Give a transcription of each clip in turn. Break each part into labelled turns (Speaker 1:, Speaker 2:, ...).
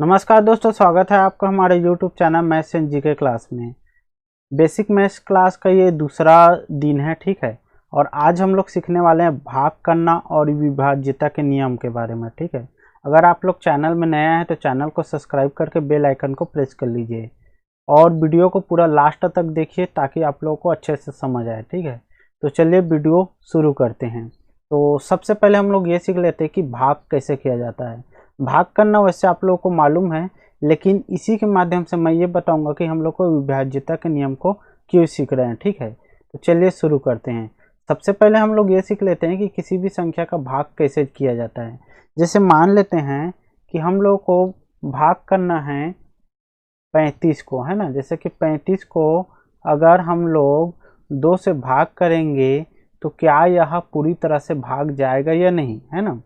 Speaker 1: नमस्कार दोस्तों, स्वागत है आपका हमारे YouTube channel maths and GK class में। बेसिक मैथ्स क्लास का ये दूसरा दिन है, ठीक है। और आज हम लोग सीखने वाले हैं भाग करना और विभाज्यता के नियम के बारे में, ठीक है। अगर आप लोग चैनल में नया है तो चैनल को सब्सक्राइब करके बेल आइकन को प्रेस कर लीजिए और वीडियो को पूरा लास्ट तक देखिए ताकि आप लोगों को अच्छे से समझ आए, ठीक है। तो चलिए वीडियो शुरू करते हैं। तो सबसे पहले हम लोग ये सीख लेते हैं कि भाग कैसे किया जाता है। भाग करना वैसे आप लोगों को मालूम है, लेकिन इसी के माध्यम से मैं ये बताऊंगा कि हम लोग को विभाज्यता के नियम को क्यों सीख रहे हैं, ठीक है। तो चलिए शुरू करते हैं। सबसे पहले हम लोग ये सीख लेते हैं कि किसी भी संख्या का भाग कैसे किया जाता है। जैसे मान लेते हैं कि हम लोग को भाग करना है 35 को, है ना। जैसे कि 35 को अगर हम लोग 2 से भाग करेंगे तो क्या यह पूरी तरह से भाग जाएगा या नहीं, है ना।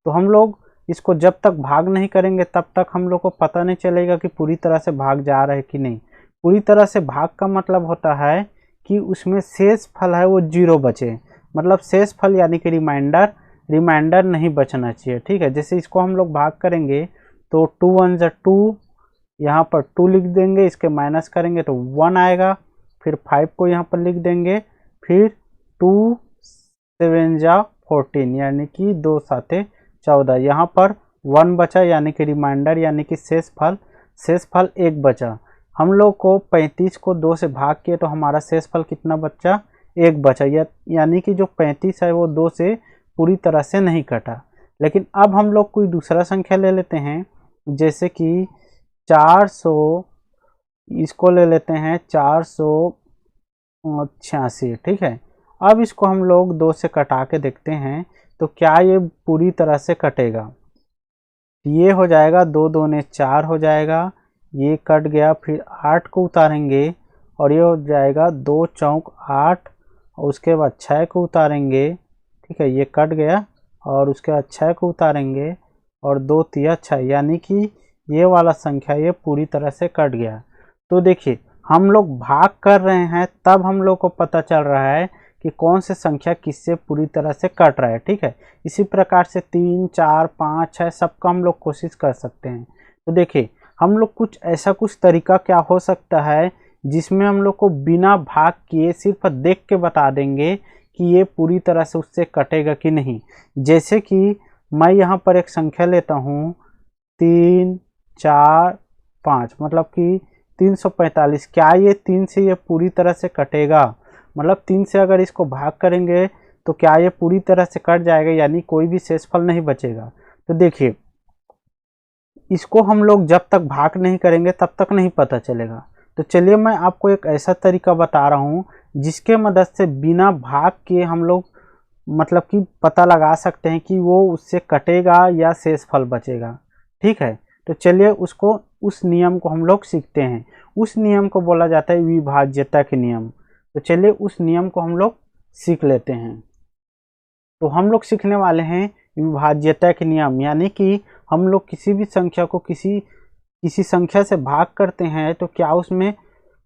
Speaker 1: तो हम लोग इसको जब तक भाग नहीं करेंगे तब तक हम लोग को पता नहीं चलेगा कि पूरी तरह से भाग जा रहा है कि नहीं। पूरी तरह से भाग का मतलब होता है कि उसमें शेष फल है वो 0 बचे, मतलब शेष फल यानी कि रिमाइंडर नहीं बचना चाहिए, ठीक है। जैसे इसको हम लोग भाग करेंगे तो 2 1 जा 2, यहाँ पर 2 लिख देंगे, इसके माइनस करेंगे तो 1 आएगा, फिर 5 को यहाँ पर लिख देंगे, फिर 2 7 जा 14 यानी कि 2 7 14, यहाँ पर 1 बचा यानी कि रिमाइंडर यानी कि शेष फल 1 बचा। हम लोग को 35 को 2 से भाग किए तो हमारा शेष फल कितना बचा, 1 बचा, यानी कि जो 35 है वो 2 से पूरी तरह से नहीं कटा। लेकिन अब हम लोग कोई दूसरा संख्या ले लेते हैं, जैसे कि 400, इसको ले लेते हैं 486, ठीक है। अब इसको हम लोग 2 से कटा के देखते हैं तो क्या ये पूरी तरह से कटेगा। ये हो जाएगा 2 दूने 4 हो जाएगा, ये कट गया, फिर 8 को उतारेंगे और ये हो जाएगा 2 चौक 8, और उसके बाद 6 को उतारेंगे, ठीक है, ये कट गया, और उसके बाद 6 को उतारेंगे और 2 तिया 6, यानी कि ये वाला संख्या ये पूरी तरह से कट गया। तो देखिए हम लोग भाग कर रहे हैं तब हम लोग को पता चल रहा है कि कौन से संख्या किससे पूरी तरह से कट रहा है, ठीक है। इसी प्रकार से 3 4 5 6 सबका हम लोग कोशिश कर सकते हैं। तो देखिए हम लोग कुछ तरीका क्या हो सकता है जिसमें हम लोग को बिना भाग किए सिर्फ देख के बता देंगे कि ये पूरी तरह से उससे कटेगा कि नहीं। जैसे कि मैं यहाँ पर एक संख्या लेता हूँ 3 4 5, मतलब कि 345। क्या ये 3 से ये पूरी तरह से कटेगा, मतलब 3 से अगर इसको भाग करेंगे तो क्या ये पूरी तरह से कट जाएगा, यानी कोई भी शेषफल नहीं बचेगा। तो देखिए इसको हम लोग जब तक भाग नहीं करेंगे तब तक नहीं पता चलेगा। तो चलिए मैं आपको एक ऐसा तरीका बता रहा हूँ जिसके मदद से बिना भाग के हम लोग मतलब कि पता लगा सकते हैं कि वो उससे कटेगा या शेषफल बचेगा, ठीक है। तो चलिए उस नियम को हम लोग सीखते हैं। उस नियम को बोला जाता है विभाज्यता के नियम। तो चलिए उस नियम को हम लोग सीख लेते हैं। तो हम लोग सीखने वाले हैं विभाज्यता के नियम, यानी कि हम लोग किसी भी संख्या को किसी संख्या से भाग करते हैं तो क्या उसमें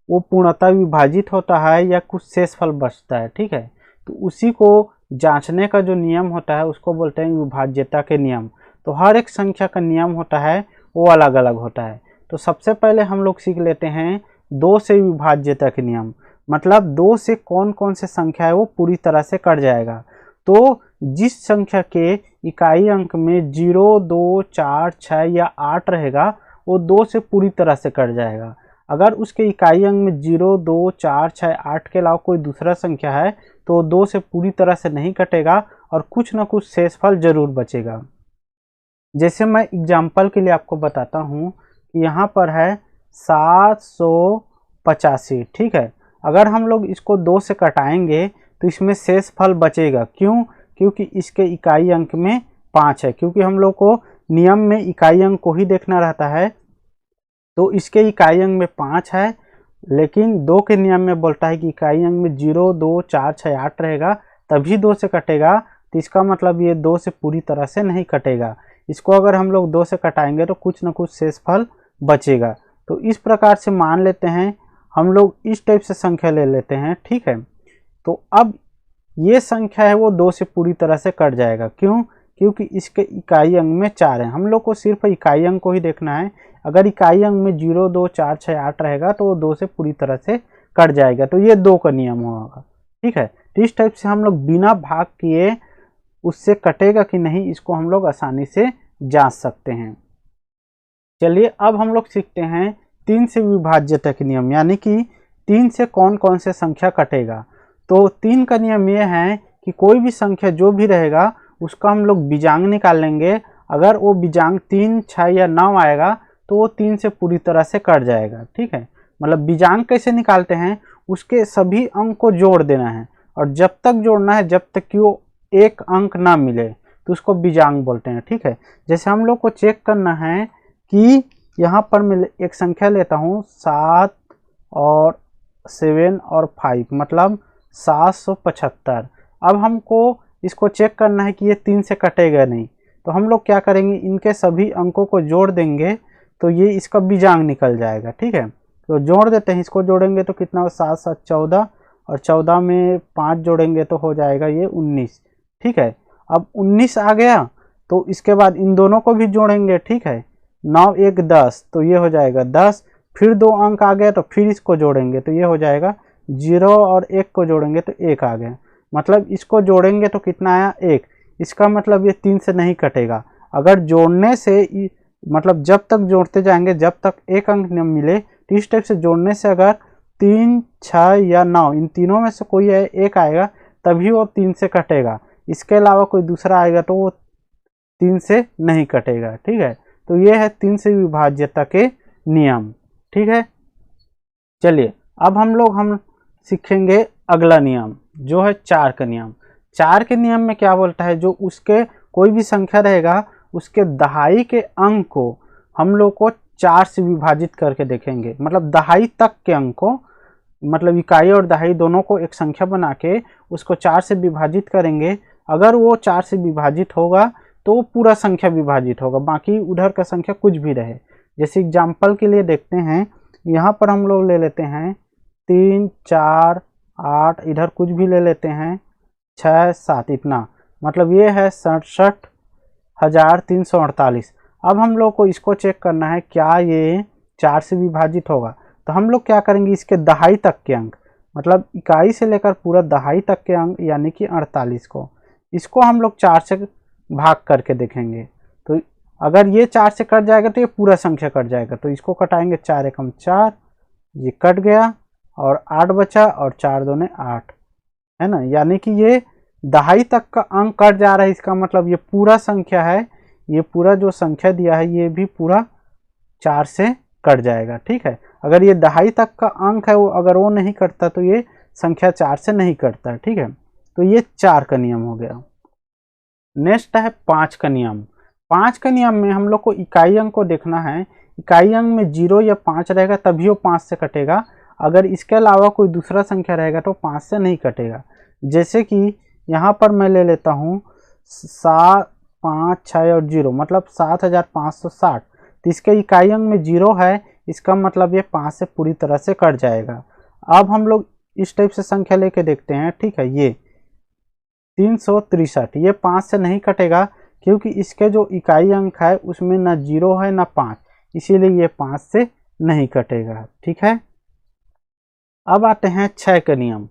Speaker 1: वो पूर्णतः विभाजित होता है या कुछ शेषफल बचता है, ठीक है। तो उसी को जांचने का जो नियम होता है उसको बोलते हैं विभाज्यता के नियम। तो हर एक संख्या का नियम होता है वो अलग अलग होता है। तो सबसे पहले हम लोग सीख लेते हैं 2 से विभाज्यता के नियम, मतलब 2 से कौन कौन से संख्या है वो पूरी तरह से कट जाएगा। तो जिस संख्या के इकाई अंक में 0 2 4 6 या 8 रहेगा वो 2 से पूरी तरह से कट जाएगा। अगर उसके इकाई अंक में 0 2 4 6 8 के अलावा कोई दूसरा संख्या है तो 2 से पूरी तरह से नहीं कटेगा और कुछ ना कुछ शेषफल जरूर बचेगा। जैसे मैं एग्जाम्पल के लिए आपको बताता हूँ कि यहाँ पर है 785, ठीक है। अगर हम लोग इसको 2 से कटाएंगे तो इसमें शेषफल बचेगा, क्यों? क्योंकि इसके इकाई अंक में 5 है, क्योंकि हम लोग को नियम में इकाई अंक को ही देखना रहता है। तो इसके इकाई अंक में 5 है, लेकिन 2 के नियम में बोलता है कि इकाई अंक में 0 2 4 6 8 रहेगा तभी 2 से कटेगा। तो इसका मतलब ये 2 से पूरी तरह से नहीं कटेगा। इसको अगर हम लोग 2 से कटाएंगे तो कुछ ना कुछ शेषफल बचेगा। तो इस प्रकार से मान लेते हैं हम लोग इस टाइप से संख्या ले लेते हैं, ठीक है। तो अब ये संख्या है वो 2 से पूरी तरह से कट जाएगा, क्यों? क्योंकि इसके इकाई अंक में 4 है। हम लोग को सिर्फ इकाई अंक को ही देखना है। अगर इकाई अंक में 0, 2, 4, 6, 8 रहेगा तो वो 2 से पूरी तरह से कट जाएगा। तो ये 2 का नियम होगा, ठीक है। तो इस टाइप से हम लोग बिना भाग किए उससे कटेगा कि नहीं, इसको हम लोग आसानी से जांच सकते हैं। चलिए अब हम लोग सीखते हैं 3 से विभाज्यता के नियम, यानी कि 3 से कौन कौन से संख्या कटेगा। तो 3 का नियम ये है कि कोई भी संख्या जो भी रहेगा उसका हम लोग बीजांग निकाल लेंगे। अगर वो बीजांग 3, 6 या 9 आएगा तो वो 3 से पूरी तरह से कट जाएगा, ठीक है। मतलब बीजांग कैसे निकालते हैं, उसके सभी अंक को जोड़ देना है और जब तक जोड़ना है जब तक कि वो एक अंक ना मिले तो उसको बीजांग बोलते हैं, ठीक है। जैसे हम लोग को चेक करना है कि यहाँ पर मैं एक संख्या लेता हूँ 7 और 7 और 5, मतलब 775। अब हमको इसको चेक करना है कि ये 3 से कटेगा नहीं, तो हम लोग क्या करेंगे, इनके सभी अंकों को जोड़ देंगे तो ये इसका बीजांग निकल जाएगा, ठीक है। तो जोड़ देते हैं, इसको जोड़ेंगे तो कितना हो, 7, 7, 14 और 14 में 5 जोड़ेंगे तो हो जाएगा ये 19, ठीक है। अब 19 आ गया तो इसके बाद इन दोनों को भी जोड़ेंगे, ठीक है। 9, 1, 10 तो ये हो जाएगा 10। फिर 2 अंक आ गया तो फिर इसको जोड़ेंगे तो ये हो जाएगा 0 और 1 को जोड़ेंगे तो 1 आ गया। मतलब इसको जोड़ेंगे तो कितना आया, 1। इसका मतलब ये 3 से नहीं कटेगा। अगर जोड़ने से मतलब जब तक जोड़ते जाएंगे जब तक एक अंक न मिले, तो इस टाइप से जोड़ने से अगर 3, 6 या 9 इन तीनों में से कोई एक आएगा तभी वो 3 से कटेगा। इसके अलावा कोई दूसरा आएगा तो वो 3 से नहीं कटेगा, ठीक है। तो ये है 3 से विभाज्यता के नियम, ठीक है। चलिए अब हम सीखेंगे अगला नियम जो है 4 का नियम। 4 के नियम में क्या बोलता है, जो उसके कोई भी संख्या रहेगा उसके दहाई के अंक को हम लोग को 4 से विभाजित करके देखेंगे। मतलब दहाई तक के अंक को, मतलब इकाई और दहाई दोनों को एक संख्या बना के उसको 4 से विभाजित करेंगे। अगर वो 4 से विभाजित होगा तो वो पूरा संख्या विभाजित होगा, बाकी उधर का संख्या कुछ भी रहे। जैसे एग्जाम्पल के लिए देखते हैं, यहाँ पर हम लोग ले लेते हैं 3, 4, 8, इधर कुछ भी ले लेते हैं 6, 7, इतना, मतलब ये है 67,348। अब हम लोग को इसको चेक करना है क्या ये 4 से विभाजित होगा। तो हम लोग क्या करेंगे, इसके दहाई तक के अंक, मतलब इकाई से लेकर पूरा दहाई तक के अंक यानी कि 48 को, इसको हम लोग 4 से भाग करके देखेंगे। तो अगर ये 4 से कट जाएगा तो ये पूरा संख्या कट जाएगा। तो इसको कटाएंगे, 4 एकम 4, ये कट गया और 8 बचा और 4 दूने 8, है ना। यानी कि ये दहाई तक का अंक कट जा रहा है, इसका मतलब ये पूरा संख्या है, ये पूरा जो संख्या दिया है ये भी पूरा 4 से कट जाएगा, ठीक है। अगर ये दहाई तक का अंक है वो अगर वो नहीं कटता तो ये संख्या 4 से नहीं कटता, ठीक है। तो ये 4 का नियम हो गया। नेक्स्ट है 5 का नियम। 5 का नियम में हम लोग को इकाई अंक को देखना है। इकाई अंक में 0 या 5 रहेगा तभी वो 5 से कटेगा। अगर इसके अलावा कोई दूसरा संख्या रहेगा तो 5 से नहीं कटेगा। जैसे कि यहाँ पर मैं ले लेता हूँ 7, 5, 6 और 0, मतलब 7560। तो इसके इकाई अंक में 0 है, इसका मतलब ये 5 से पूरी तरह से कट जाएगा। अब हम लोग इस टाइप से संख्या लेके देखते हैं, ठीक है। ये 363, ये 5 से नहीं कटेगा क्योंकि इसके जो इकाई अंक है उसमें ना 0 है ना 5, इसीलिए ये 5 से नहीं कटेगा, ठीक है। अब आते हैं 6 का नियम।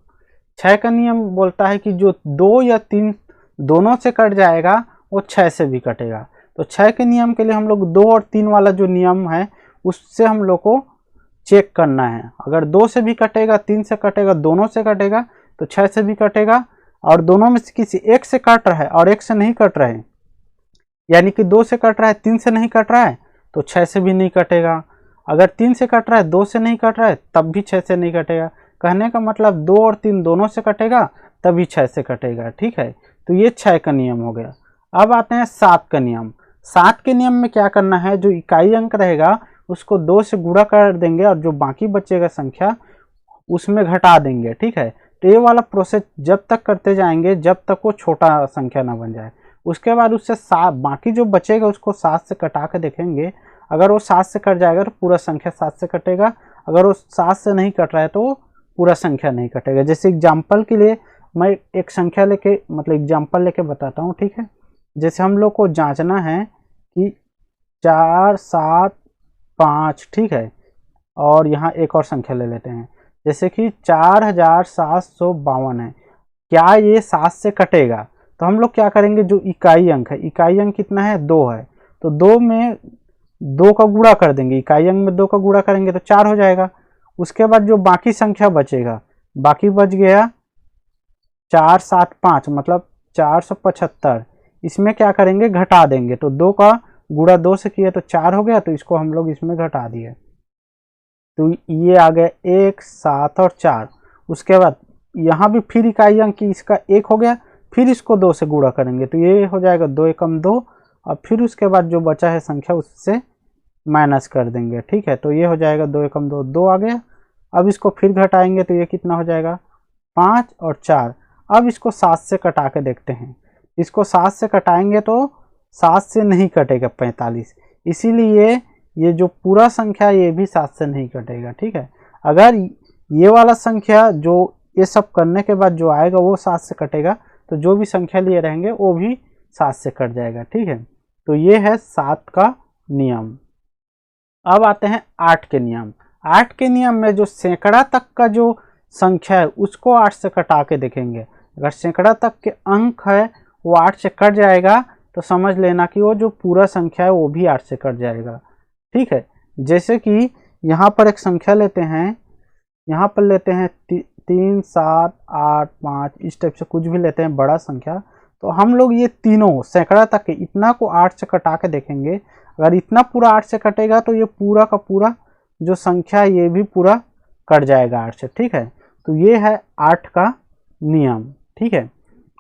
Speaker 1: 6 का नियम बोलता है कि जो 2 या 3 दोनों से कट जाएगा वो 6 से भी कटेगा। तो 6 के नियम के लिए हम लोग 2 और 3 वाला जो नियम है उससे हम लोग को चेक करना है। अगर 2 से भी कटेगा, 3 से कटेगा, दोनों से कटेगा तो 6 से भी कटेगा। और दोनों में से किसी एक से कट रहा है और एक से नहीं कट रहा है, यानी कि 2 से कट रहा है 3 से नहीं कट रहा है तो 6 से भी नहीं कटेगा। अगर 3 से कट रहा है 2 से नहीं कट रहा है तब भी 6 से नहीं कटेगा। कहने का मतलब 2 और 3 दोनों से कटेगा तभी 6 से कटेगा, ठीक है। तो ये 6 का नियम हो गया। अब आते हैं 7 का नियम। 7 के नियम में क्या करना है, जो इकाई अंक रहेगा उसको 2 से गुणा कर देंगे और जो बाकी बचेगा संख्या उसमें घटा देंगे, ठीक है। तो ये वाला प्रोसेस जब तक करते जाएंगे जब तक वो छोटा संख्या ना बन जाए। उसके बाद उससे बाकी जो बचेगा उसको 7 से कटा के देखेंगे। अगर वो 7 से कट जाएगा तो पूरा संख्या 7 से कटेगा। अगर वो 7 से नहीं कट रहा है तो पूरा संख्या नहीं कटेगा। जैसे एग्जाम्पल के लिए मैं एक संख्या लेके, मतलब एग्जाम्पल लेके बताता हूँ, ठीक है। जैसे हम लोग को जांचना है कि 4 7 5, ठीक है, और यहाँ एक और संख्या ले लेते हैं, जैसे कि 4752 है, क्या ये 7 से कटेगा? तो हम लोग क्या करेंगे, जो इकाई अंक है, इकाई अंक कितना है 2 है, तो 2 में 2 का गुणा कर देंगे, इकाई अंक में 2 का गुणा करेंगे तो 4 हो जाएगा। उसके बाद जो बाकी संख्या बचेगा, बाकी बच गया 475 मतलब 475, इसमें क्या करेंगे, घटा देंगे, तो 2 का गुणा 2 से किया तो 4 हो गया, तो इसको हम लोग इसमें घटा दिए, तो ये आ गया 1 7 और 4। उसके बाद यहाँ भी फिर इकाई अंक की इसका 1 हो गया, फिर इसको 2 से गुणा करेंगे तो ये हो जाएगा 2 एकम 2, और फिर उसके बाद जो बचा है संख्या उससे माइनस कर देंगे, ठीक है, तो ये हो जाएगा 2 एकम 2, 2 आ गया। अब इसको फिर घटाएंगे तो ये कितना हो जाएगा 5 और 4। अब इसको 7 से कटा के देखते हैं, इसको 7 से कटाएंगे तो 7 से नहीं कटेगा 45, इसीलिए ये जो पूरा संख्या ये भी 7 से नहीं कटेगा, ठीक है। अगर ये वाला संख्या जो ये सब करने के बाद जो आएगा वो 7 से कटेगा, तो जो भी संख्या लिए रहेंगे वो भी 7 से कट जाएगा, ठीक है। तो ये है 7 का नियम। अब आते हैं 8 के नियम। 8 के नियम में जो सैकड़ा तक का जो संख्या है उसको 8 से कटा के देखेंगे। अगर सैकड़ा तक के अंक है वो 8 से कट जाएगा तो समझ लेना कि वो जो पूरा संख्या है वो भी 8 से कट जाएगा, ठीक है। जैसे कि यहाँ पर एक संख्या लेते हैं, यहाँ पर लेते हैं 3 7 8 5, इस टाइप से कुछ भी लेते हैं बड़ा संख्या, तो हम लोग ये तीनों सैकड़ा तक के इतना को 8 से कटा के देखेंगे। अगर इतना पूरा 8 से कटेगा तो ये पूरा का पूरा जो संख्या ये भी पूरा कट जाएगा 8 से, ठीक है। तो ये है 8 का नियम, ठीक है।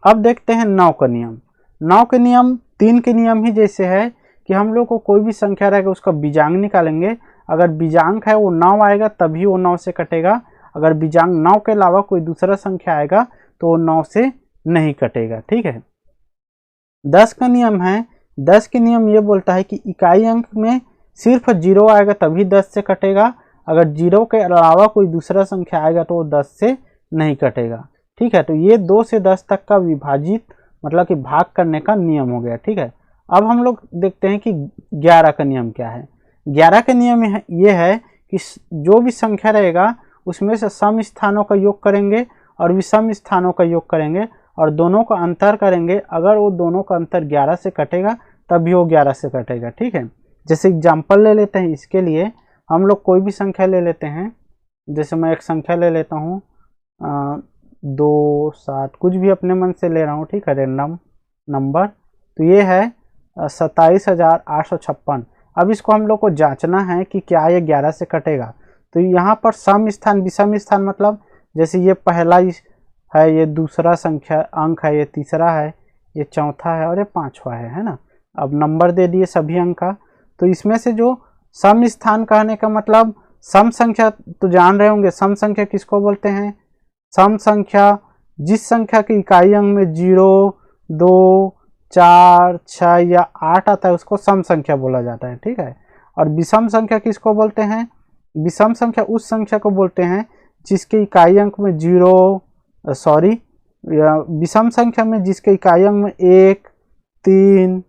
Speaker 1: अब देखते हैं 9 का नियम। 9 के नियम 3 के नियम ही जैसे है कि हम लोग को कोई भी संख्या रहेगा उसका बीजांग निकालेंगे, अगर बीजांक है वो 9 आएगा तभी वो 9 से कटेगा, अगर बीजांक 9 के अलावा कोई दूसरा संख्या आएगा तो वो 9 से नहीं कटेगा, ठीक है। 10 का नियम है। 10 के नियम ये बोलता है कि इकाई अंक में सिर्फ 0 आएगा तभी 10 से कटेगा, अगर 0 के अलावा कोई दूसरा संख्या आएगा तो वो 10 से नहीं कटेगा, ठीक है। तो ये 2 से 10 तक का विभाजित मतलब कि भाग करने का नियम हो गया, ठीक है। अब हम लोग देखते हैं कि 11 का नियम क्या है। 11 के नियम ये है कि जो भी संख्या रहेगा उसमें से सम स्थानों का योग करेंगे और विषम स्थानों का योग करेंगे और दोनों का अंतर करेंगे, अगर वो दोनों का अंतर 11 से कटेगा तभी वो 11 से कटेगा, ठीक है। जैसे एग्जाम्पल ले लेते हैं, इसके लिए हम लोग कोई भी संख्या ले लेते हैं, जैसे मैं एक संख्या ले लेता हूँ 2 7, कुछ भी अपने मन से ले रहा हूँ, ठीक है, रैंडम नंबर। तो ये है 27,856। अब इसको हम लोग को जांचना है कि क्या ये 11 से कटेगा। तो यहाँ पर सम स्थान विषम स्थान मतलब जैसे ये पहला है, ये दूसरा संख्या अंक है, ये तीसरा है, ये चौथा है और ये पांचवा है ना। अब नंबर दे दिए सभी अंक का, तो इसमें से जो सम स्थान कहने का मतलब सम संख्या तो जान रहे होंगे, सम संख्या किसको बोलते हैं। सम संख्या जिस संख्या की इकाई अंक में 0 2 4 6 या 8 आता है उसको सम संख्या बोला जाता है, ठीक है। और विषम संख्या किसको बोलते हैं, विषम संख्या उस संख्या को बोलते हैं जिसके इकाई अंक में विषम संख्या में जिसके इकाई अंक में 1 3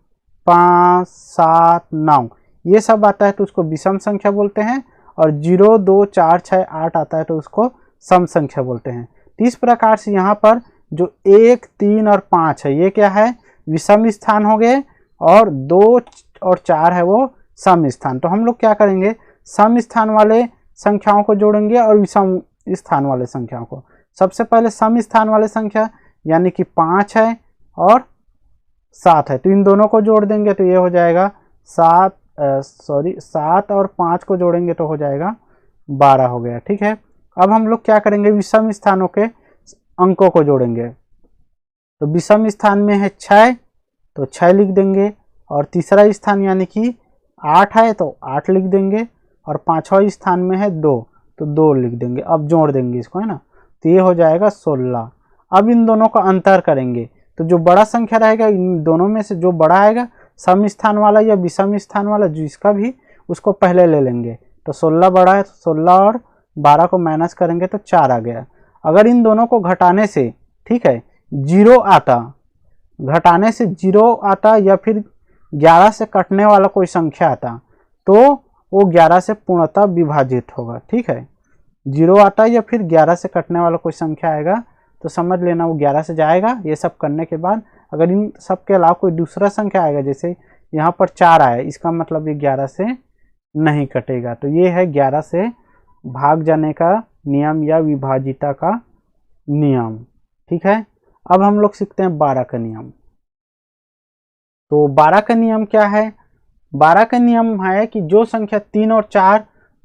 Speaker 1: 5 7 9 ये सब आता है तो उसको विषम संख्या बोलते हैं, और 0 2 4 6 8 आता है तो उसको सम संख्या बोलते हैं। तो इस प्रकार से यहाँ पर जो 1 3 और 5 है ये क्या है, विषम स्थान हो गए, और 2 और 4 है वो सम स्थान। तो हम लोग क्या करेंगे, सम स्थान वाले संख्याओं को जोड़ेंगे और विषम स्थान वाले संख्याओं को। सबसे पहले सम स्थान वाले संख्या यानी कि 5 है और 7 है, तो इन दोनों को जोड़ देंगे तो ये हो जाएगा 7 और 5 को जोड़ेंगे तो हो जाएगा 12 हो गया, ठीक है। अब हम लोग क्या करेंगे, विषम स्थानों के अंकों को जोड़ेंगे। तो विषम स्थान में है 6 तो 6 लिख देंगे, और तीसरा स्थान यानी कि 8 है तो 8 लिख देंगे, और पांचवा स्थान में है 2 तो 2 लिख देंगे। अब जोड़ देंगे इसको, है ना, तो ये हो जाएगा 16। अब इन दोनों का अंतर करेंगे तो जो बड़ा संख्या रहेगा इन दोनों में से जो बड़ा आएगा सम स्थान वाला या विषम स्थान वाला जिसका भी, उसको पहले ले लेंगे। तो 16 बड़ा है तो 16 और 12 को माइनस करेंगे तो 4 आ गया। अगर इन दोनों को घटाने से, ठीक है, 0 आता घटाने से 0 आता या फिर 11 से कटने वाला कोई संख्या आता तो वो 11 से पूर्णतः विभाजित होगा। ठीक है, 0 आता या फिर 11 से कटने वाला कोई संख्या आएगा तो समझ लेना वो 11 से जाएगा। ये सब करने के बाद अगर इन सब के अलावा कोई दूसरा संख्या आएगा, जैसे यहाँ पर 4 आया, इसका मतलब ये 11 से नहीं कटेगा। तो ये है 11 से भाग जाने का नियम या विभाजिता का नियम। ठीक है, अब हम लोग सीखते हैं 12 का नियम। तो 12 का नियम क्या है? 12 का नियम है कि जो संख्या 3 और 4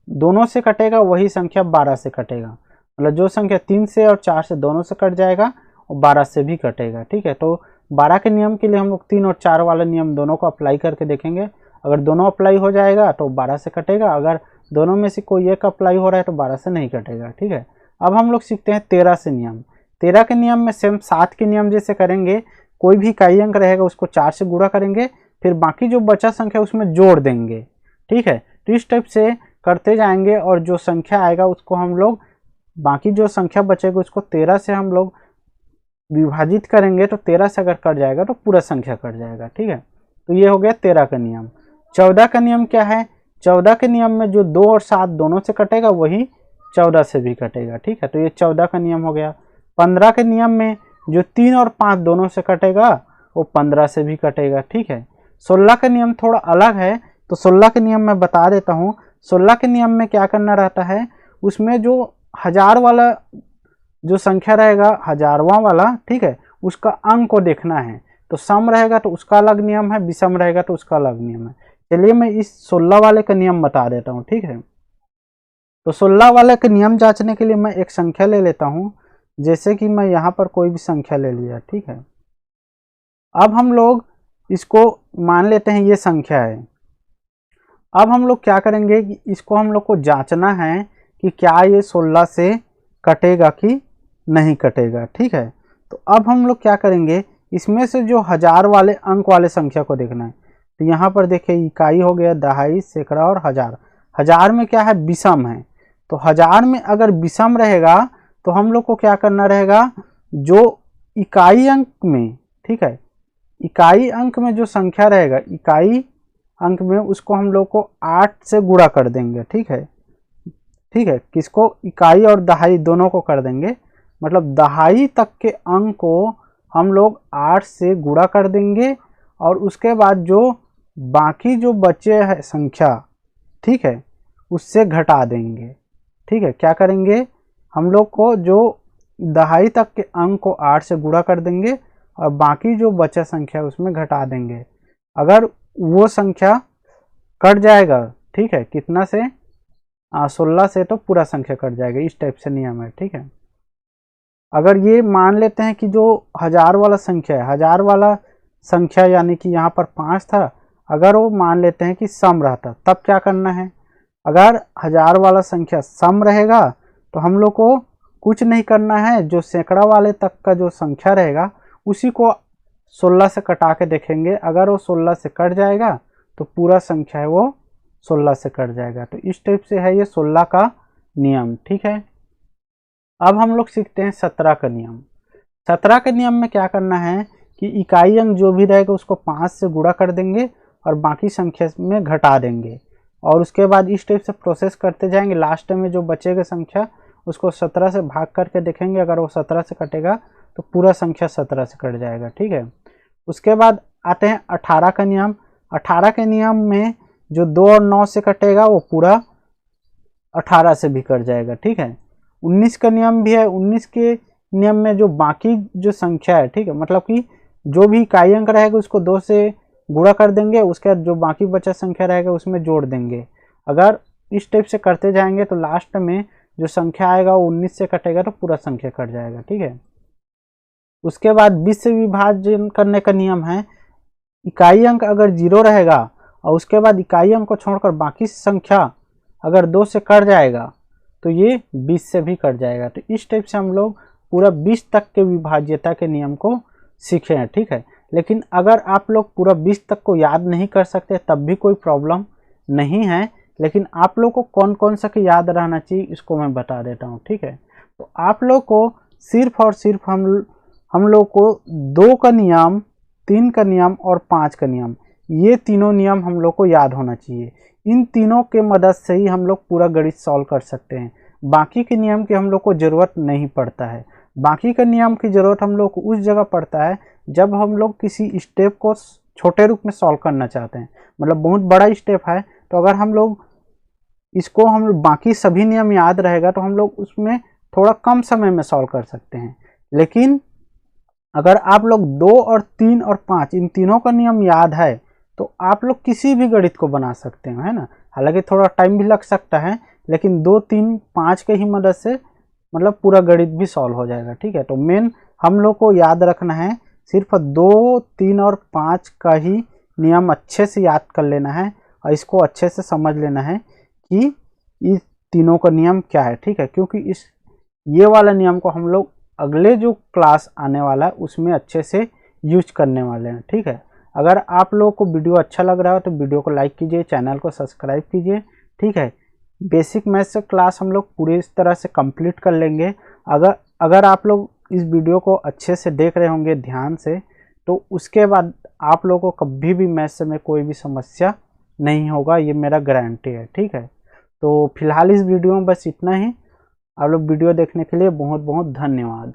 Speaker 1: दोनों से कटेगा वही संख्या 12 से कटेगा। मतलब जो संख्या 3 से और 4 से दोनों से कट जाएगा और 12 से भी कटेगा। ठीक है, तो 12 के नियम के लिए हम लोग 3 और 4 वाला नियम दोनों को अप्लाई करके देखेंगे। अगर दोनों अप्लाई हो जाएगा तो 12 से कटेगा, अगर दोनों में से कोई एक अप्लाई हो रहा है तो 12 से नहीं कटेगा। ठीक है, अब हम लोग सीखते हैं 13 से नियम। 13 के नियम में सेम 7 के नियम जैसे करेंगे, कोई भी इकाई अंक रहेगा उसको 4 से गुणा करेंगे, फिर बाकी जो बचा संख्या उसमें जोड़ देंगे। ठीक है, तो इस टाइप से करते जाएंगे और जो संख्या आएगा उसको हम लोग, बाकी जो संख्या बचेगा उसको 13 से हम लोग विभाजित करेंगे, तो 13 से अगर कट जाएगा तो पूरा संख्या कट जाएगा। ठीक है, तो ये हो गया 13 का नियम। 14 का नियम क्या है? 14 के नियम में जो 2 और 7 दोनों से कटेगा वही 14 से भी कटेगा। ठीक है, तो ये 14 का नियम हो गया। 15 के नियम में जो 3 और 5 दोनों से कटेगा वो 15 से भी कटेगा। ठीक है, 16 का नियम थोड़ा अलग है, तो 16 के नियम मैं बता देता हूँ। 16 के नियम में क्या करना रहता है, उसमें जो 1000 वाला जो संख्या रहेगा, 1000वां वाला, ठीक है, उसका अंक को देखना है। तो सम रहेगा तो उसका अलग नियम है, विषम रहेगा तो उसका अलग नियम है। चलिए मैं इस 16 वाले का नियम बता देता हूँ। ठीक है, तो 16 वाले का नियम जांचने के लिए मैं एक संख्या ले लेता हूँ, जैसे कि मैं यहाँ पर कोई भी संख्या ले लिया। ठीक है, अब हम लोग इसको मान लेते हैं ये संख्या है। अब हम लोग क्या करेंगे कि इसको हम लोग को जांचना है कि क्या ये 16 से कटेगा कि नहीं कटेगा। ठीक है, तो अब हम लोग क्या करेंगे, इसमें से जो 1000 वाले अंक वाले संख्या को देखना है। तो यहाँ पर देखिए इकाई हो गया, दहाई, सैकड़ा और 1000। 1000 में क्या है, विषम है। तो 1000 में अगर विषम रहेगा तो हम लोग को क्या करना रहेगा, जो इकाई अंक में, ठीक है, इकाई अंक में जो संख्या रहेगा, इकाई अंक में उसको हम लोग को 8 से गुणा कर देंगे। ठीक है, ठीक है, किसको, इकाई और दहाई दोनों को कर देंगे। मतलब दहाई तक के अंक को हम लोग 8 से गुणा कर देंगे और उसके बाद जो बाकी जो बचे है संख्या, ठीक है, उससे घटा देंगे। ठीक है, क्या करेंगे, हम लोग को जो दहाई तक के अंक को 8 से गुणा कर देंगे और बाकी जो बचा संख्या उसमें घटा देंगे। अगर वो संख्या कट जाएगा, ठीक है, कितना से, 16 से, तो पूरा संख्या कट जाएगा। इस टाइप से नियम है। ठीक है, अगर ये मान लेते हैं कि जो 1000 वाला संख्या है, 1000 वाला संख्या यानी कि यहाँ पर 5 था, अगर वो मान लेते हैं कि सम रहता, तब क्या करना है, अगर 1000 वाला संख्या सम रहेगा तो हम लोग को कुछ नहीं करना है, जो सैकड़ा वाले तक का जो संख्या रहेगा उसी को 16 से कटा के देखेंगे। अगर वो 16 से कट जाएगा तो पूरा संख्या है वो 16 से कट जाएगा। तो इस टाइप से है ये 16 का नियम। ठीक है, अब हम लोग सीखते हैं 17 का नियम। 17 के नियम में क्या करना है कि इकाई अंक जो भी रहेगा उसको 5 से गुणा कर देंगे और बाकी संख्या में घटा देंगे और उसके बाद इस टाइप से प्रोसेस करते जाएंगे। लास्ट में जो बचेगा संख्या उसको 17 से भाग करके देखेंगे, अगर वो 17 से कटेगा तो पूरा संख्या 17 से कट जाएगा। ठीक है, उसके बाद आते हैं 18 का नियम। 18 के नियम में जो 2 और 9 से कटेगा वो पूरा 18 से भी कट जाएगा। ठीक है, 19 का नियम भी है। 19 के नियम में जो बाकी जो संख्या है, ठीक है, मतलब कि जो भी इकाई अंक रहेगा उसको 2 से गुणा कर देंगे, उसके बाद जो बाकी बचा संख्या रहेगा उसमें जोड़ देंगे। अगर इस टाइप से करते जाएंगे तो लास्ट में जो संख्या आएगा वो 19 से कटेगा तो पूरा संख्या कट जाएगा। ठीक है, उसके बाद 20 से विभाजन करने का नियम है। इकाई अंक अगर 0 रहेगा और उसके बाद इकाई अंक को छोड़कर बाकी संख्या अगर 2 से कट जाएगा तो ये 20 से भी कट जाएगा। तो इस टाइप से हम लोग पूरा 20 तक के विभाज्यता के नियम को सीखे हैं। ठीक है, लेकिन अगर आप लोग पूरा 20 तक को याद नहीं कर सकते तब भी कोई प्रॉब्लम नहीं है, लेकिन आप लोग को कौन कौन सा के याद रहना चाहिए इसको मैं बता देता हूँ। ठीक है, तो आप लोग को सिर्फ और सिर्फ हम लोग को 2 का नियम 3 का नियम और 5 का नियम, ये तीनों नियम हम लोग को याद होना चाहिए। इन तीनों के मदद से ही हम लोग पूरा गणित सॉल्व कर सकते हैं। बाकी के नियम की हम लोग को ज़रूरत नहीं पड़ता है। बाकी के नियम की ज़रूरत हम लोग को उस जगह पड़ता है जब हम लोग किसी स्टेप को छोटे रूप में सॉल्व करना चाहते हैं। मतलब बहुत बड़ा स्टेप है, तो अगर हम लोग इसको हम बाकी सभी नियम याद रहेगा तो हम लोग उसमें थोड़ा कम समय में सॉल्व कर सकते हैं। लेकिन अगर आप लोग 2 और 3 और 5 इन तीनों का नियम याद है तो आप लोग किसी भी गणित को बना सकते हैं, है ना। हालांकि थोड़ा टाइम भी लग सकता है, लेकिन 2, 3, 5 के ही मदद से मतलब पूरा गणित भी सॉल्व हो जाएगा। ठीक है, तो मेन हम लोग को याद रखना है सिर्फ 2, 3 और 5 का ही नियम अच्छे से याद कर लेना है और इसको अच्छे से समझ लेना है कि इस तीनों का नियम क्या है। ठीक है, क्योंकि ये वाला नियम को हम लोग अगले जो क्लास आने वाला है उसमें अच्छे से यूज करने वाले हैं। ठीक है, अगर आप लोगों को वीडियो अच्छा लग रहा है तो वीडियो को लाइक कीजिए, चैनल को सब्सक्राइब कीजिए। ठीक है, बेसिक मैथ्स क्लास हम लोग पूरी इस तरह से कंप्लीट कर लेंगे। अगर आप लोग इस वीडियो को अच्छे से देख रहे होंगे ध्यान से, तो उसके बाद आप लोगों को कभी भी मैथ्स में कोई भी समस्या नहीं होगा, ये मेरा गारंटी है। ठीक है, तो फिलहाल इस वीडियो में बस इतना ही। आप लोग वीडियो देखने के लिए बहुत बहुत धन्यवाद।